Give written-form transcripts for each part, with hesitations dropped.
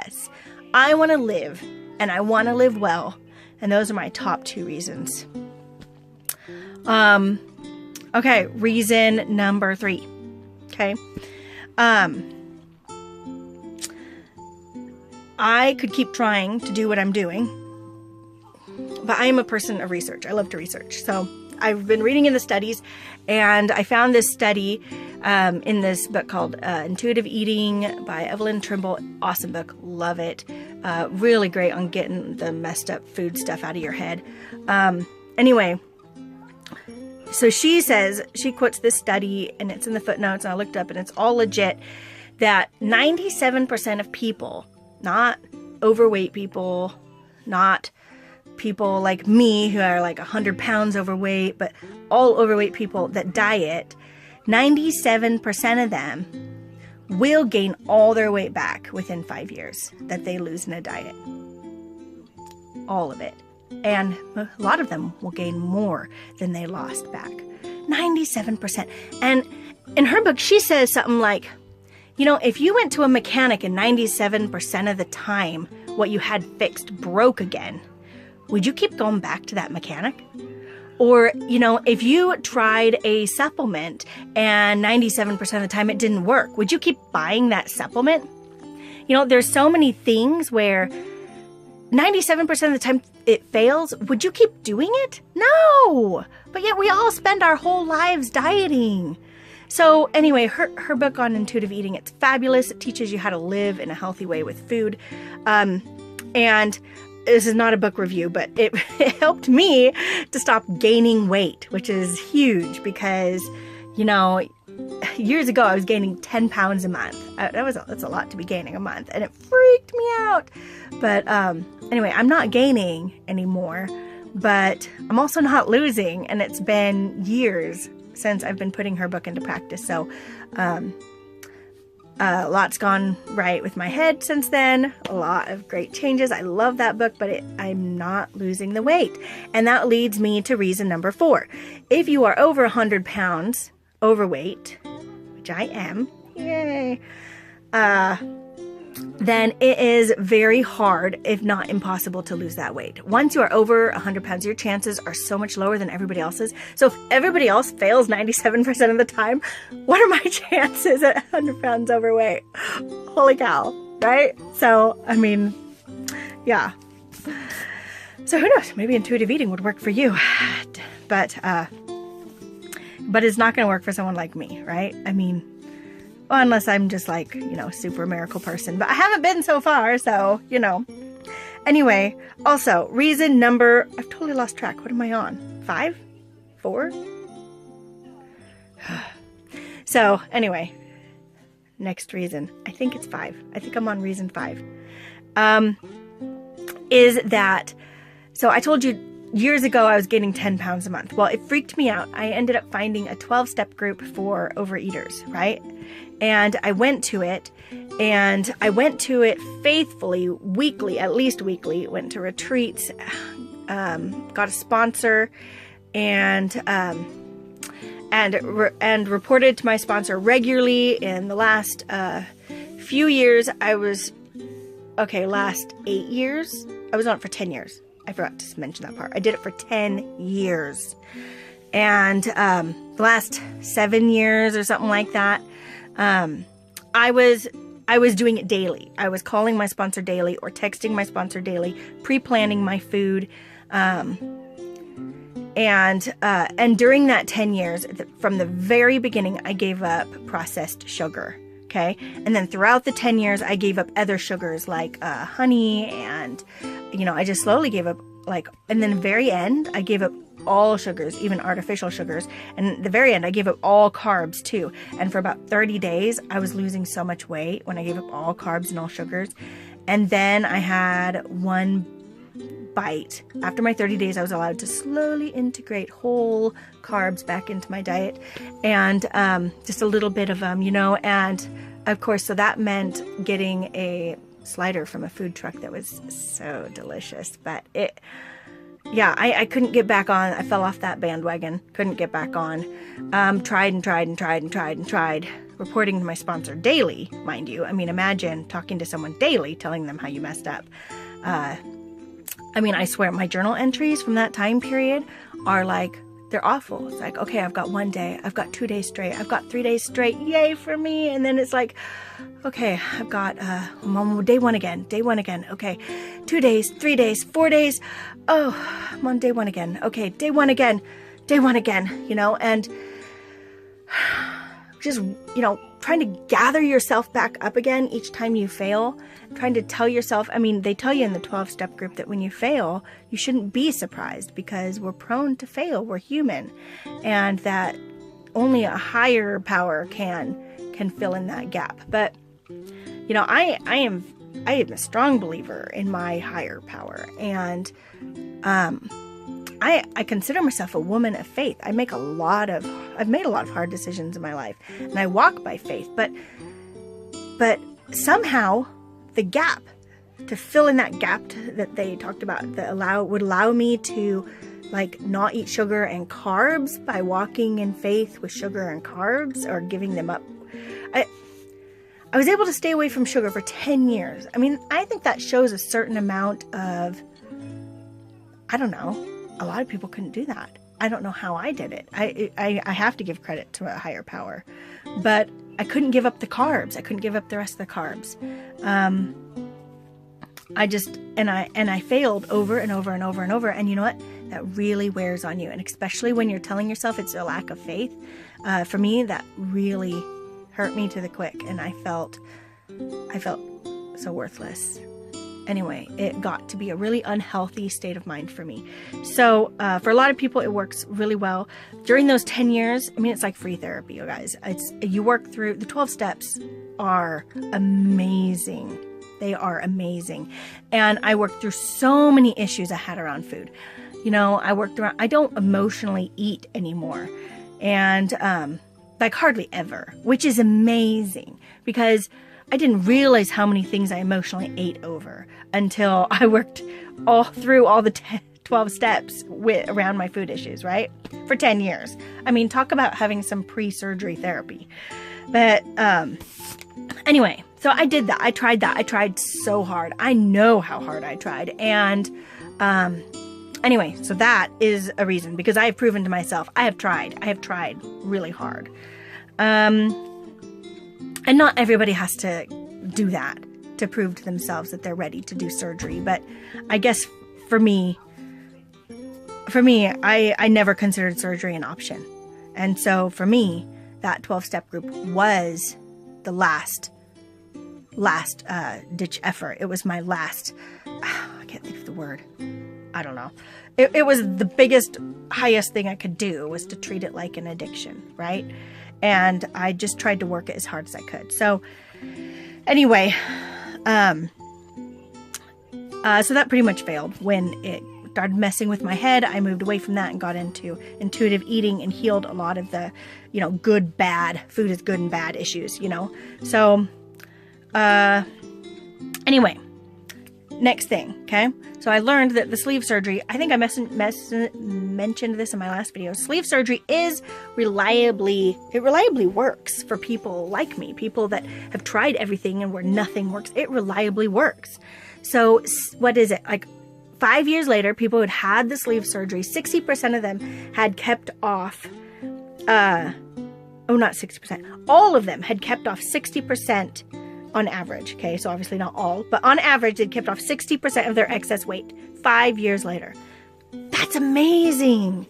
yes, I want to live, and I want to live well. And those are my top 2 reasons. Okay, reason number 3. Okay. I could keep trying to do what I'm doing, but I am a person of research. I love to research. So I've been reading in the studies, and I found this study in this book called Intuitive Eating by Evelyn Trimble. Awesome book. Love it. Really great on getting the messed up food stuff out of your head. Anyway, so she says, she quotes this study, and it's in the footnotes, and I looked up, and it's all legit, that 97% of people, not overweight people, not people like me who are like 100 pounds overweight, but all overweight people that diet, 97% of them will gain all their weight back within 5 years that they lose in a diet. All of it. And a lot of them will gain more than they lost back. 97%. And in her book, she says something like, you know, if you went to a mechanic and 97% of the time what you had fixed broke again, would you keep going back to that mechanic? Or, you know, if you tried a supplement and 97% of the time it didn't work, would you keep buying that supplement? You know, there's so many things where 97% of the time it fails. Would you keep doing it? No! But yet we all spend our whole lives dieting. So anyway, her book on intuitive eating, it's fabulous. It teaches you how to live in a healthy way with food. And this is not a book review, but it helped me to stop gaining weight, which is huge because, you know, years ago I was gaining 10 pounds a month. That's a lot to be gaining a month, and it freaked me out. But anyway, I'm not gaining anymore, but I'm also not losing, and it's been years since I've been putting her book into practice. So a lot's gone right with my head since then. A lot of great changes. I love that book, but I'm not losing the weight. And that leads me to reason number 4. If you are over 100 pounds overweight, which I am, yay, then it is very hard, if not impossible, to lose that weight. Once you are over 100 pounds, your chances are so much lower than everybody else's. So if everybody else fails 97% of the time, what are my chances at 100 pounds overweight? Holy cow, right? So, I mean, yeah. So who knows? Maybe intuitive eating would work for you. But it's not going to work for someone like me, right? I mean, unless I'm just like, you know, super miracle person. But I haven't been so far, so, you know. Anyway, also, reason number... I've totally lost track. What am I on? 5? 4? So, anyway. Next reason. I think it's 5. I think I'm on reason 5. Is that... So, I told you years ago I was gaining 10 pounds a month. Well, it freaked me out. I ended up finding a 12-step group for overeaters, right? And I went to it, and I went to it faithfully, weekly, at least weekly, went to retreats, got a sponsor, and reported to my sponsor regularly. In the last few years, last 8 years, I was on it for 10 years. I forgot to mention that part. I did it for 10 years. And the last 7 years or something like that, I was doing it daily. I was calling my sponsor daily or texting my sponsor daily, pre-planning my food. And during that 10 years, from the very beginning, I gave up processed sugar. Okay. And then throughout the 10 years, I gave up other sugars like honey, and, you know, I just slowly gave up, and then the very end, I gave up all sugars, even artificial sugars. And at the very end, I gave up all carbs too. And for about 30 days, I was losing so much weight when I gave up all carbs and all sugars. And then I had one bite. After my 30 days, I was allowed to slowly integrate whole carbs back into my diet, and just a little bit of them, you know. And of course, so that meant getting a slider from a food truck that was so delicious. But I couldn't get back on. I fell off that bandwagon. Couldn't get back on. Tried. reporting to my sponsor daily, mind you. I mean, imagine talking to someone daily, telling them how you messed up. I mean, I swear my journal entries from that time period are like, they're awful. It's like, okay, I've got 1 day, I've got 2 days straight, I've got 3 days straight, yay for me. And then it's like, okay, I've got day one again, okay, 2 days, 3 days, 4 days, oh, I'm on day one again, okay, day one again, you know, and just, you know, trying to gather yourself back up again each time you fail, trying to tell yourself, I mean, they tell you in the 12-step group that when you fail, you shouldn't be surprised because we're prone to fail. We're human. And that only a higher power can fill in that gap. But, you know, I am a strong believer in my higher power. And I consider myself a woman of faith. I've made a lot of hard decisions in my life, and I walk by faith. But somehow the gap, to fill in that gap that they talked about, that would allow me to like not eat sugar and carbs by walking in faith with sugar and carbs or giving them up. I was able to stay away from sugar for 10 years. I mean, I think that shows a certain amount of, I don't know, a lot of people couldn't do that. I don't know how I did it. I have to give credit to a higher power, but I couldn't give up the carbs. I couldn't give up the rest of the carbs. I failed over and over and over and over. And you know what? That really wears on you. And especially when you're telling yourself it's a lack of faith. For me, that really hurt me to the quick. And I felt so worthless. Anyway, it got to be a really unhealthy state of mind for me. So for a lot of people, it works really well. During those 10 years, I mean, it's like free therapy, you guys. You work through, the 12 steps are amazing. They are amazing. And I worked through so many issues I had around food. You know, I don't emotionally eat anymore. And like hardly ever, which is amazing because I didn't realize how many things I emotionally ate over until I worked through all the 12 steps around my food issues, right? For 10 years. I mean, talk about having some pre-surgery therapy. But anyway, so I did that. I tried that. I tried so hard. I know how hard I tried. And anyway, so that is a reason because I have proven to myself I have tried really hard. And not everybody has to do that to prove to themselves that they're ready to do surgery. But I guess for me, I never considered surgery an option. And so for me, that 12-step group was the last ditch effort. It was my last, I can't think of the word. I don't know. It was the biggest, highest thing I could do was to treat it like an addiction, right? And I just tried to work it as hard as I could. So anyway, so that pretty much failed. When it started messing with my head, I moved away from that and got into intuitive eating and healed a lot of the, you know, good, bad, food is good and bad issues, you know. So anyway, next thing, okay? So I learned that the sleeve surgery, I think I mentioned this in my last video. Sleeve surgery reliably works for people like me, people that have tried everything and where nothing works. It reliably works. So what is it? Like 5 years later, people who had the sleeve surgery, 60% of them had kept off, not 60%, all of them had kept off 60% on average, okay? So obviously not all, but on average, they'd kept off 60% of their excess weight 5 years later. That's amazing.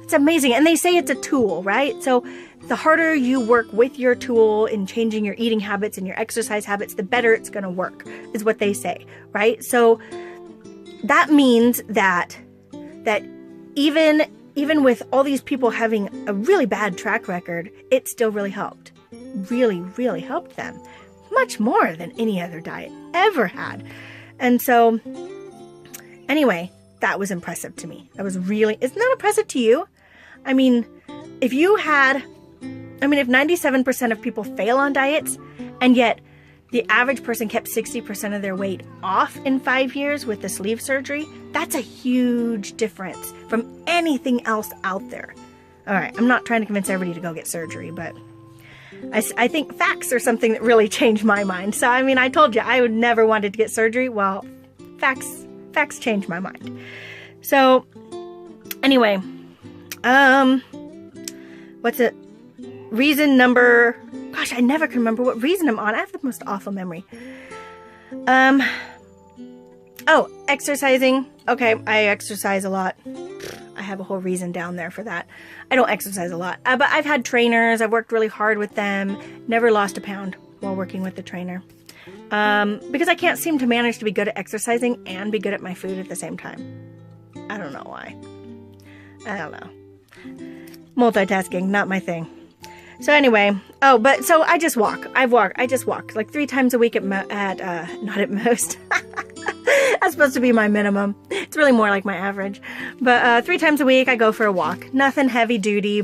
It's amazing. And they say it's a tool, right? So the harder you work with your tool in changing your eating habits and your exercise habits, the better it's going to work, is what they say, right? So that means that even with all these people having a really bad track record, it still really helped. Really, really helped them. Much more than any other diet ever had. And so anyway, that was impressive to me. Isn't that impressive to you? I mean, if 97% of people fail on diets and yet the average person kept 60% of their weight off in 5 years with the sleeve surgery, that's a huge difference from anything else out there. All right, I'm not trying to convince everybody to go get surgery, but I think facts are something that really changed my mind. So, I mean, I told you I would never wanted to get surgery. Well, facts changed my mind. So, anyway, what's it? Reason number, gosh, I never can remember what reason I'm on. I have the most awful memory. Oh, exercising. Okay, I exercise a lot. I have a whole reason down there for that. I don't exercise a lot, but I've had trainers. I've worked really hard with them. Never lost a pound while working with the trainer. Because I can't seem to manage to be good at exercising and be good at my food at the same time. I don't know why. I don't know. Multitasking, not my thing. So anyway, so I just walk. I just walk like 3 times a week not at most. That's supposed to be my minimum. It's really more like my average. But 3 times a week I go for a walk. Nothing heavy duty.